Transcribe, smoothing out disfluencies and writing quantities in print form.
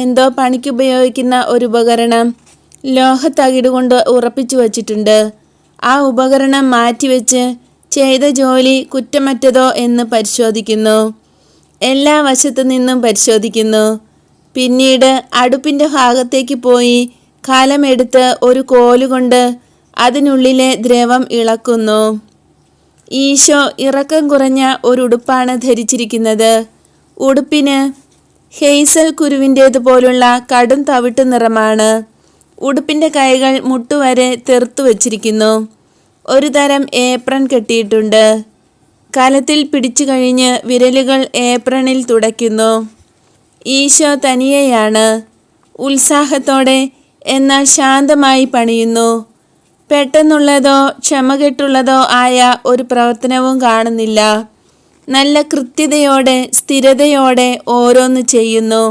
എന്തോ പണിക്കുപയോഗിക്കുന്ന ഒരു ഉപകരണം ലോഹത്തകിട് കൊണ്ട് ഉറപ്പിച്ചു വച്ചിട്ടുണ്ട്. ആ ഉപകരണം മാറ്റിവെച്ച് ചെയ്ത ജോലി കുറ്റമറ്റതോ എന്ന് പരിശോധിക്കുന്നു. എല്ലാ വശത്തു നിന്നും പരിശോധിക്കുന്നു. പിന്നീട് അടുപ്പിൻ്റെ ഭാഗത്തേക്ക് പോയി കലമെടുത്ത് ഒരു കോലുകൊണ്ട് അതിനുള്ളിലെ ദ്രവം ഇളക്കുന്നു. ഈശോ ഇറക്കം കുറഞ്ഞ ഒരു ഉടുപ്പാണ് ധരിച്ചിരിക്കുന്നത്. ഉടുപ്പിന് ഹെയ്സൽ കുരുവിൻ്റേതുപോലുള്ള കടും തവിട്ട് നിറമാണ്. ഉടുപ്പിൻ്റെ കൈകൾ മുട്ടുവരെ തെറുത്തു വച്ചിരിക്കുന്നു. ഒരു തരം ഏപ്രൺ കെട്ടിയിട്ടുണ്ട്. കലത്തിൽ പിടിച്ചു കഴിഞ്ഞ് വിരലുകൾ ഏപ്രണിൽ തുടയ്ക്കുന്നു. ഈശോ തനിയെയാണ്. ഉത്സാഹത്തോടെ എന്നാൽ ശാന്തമായി പണിയുന്നു. പെട്ടെന്നുള്ളതോ ക്ഷമകെട്ടുള്ളതോ ആയ ഒരു പ്രവർത്തനവും കാണുന്നില്ല. നല്ല കൃത്യതയോടെ സ്ഥിരതയോടെ ഓരോന്ന് ചെയ്യുന്നു.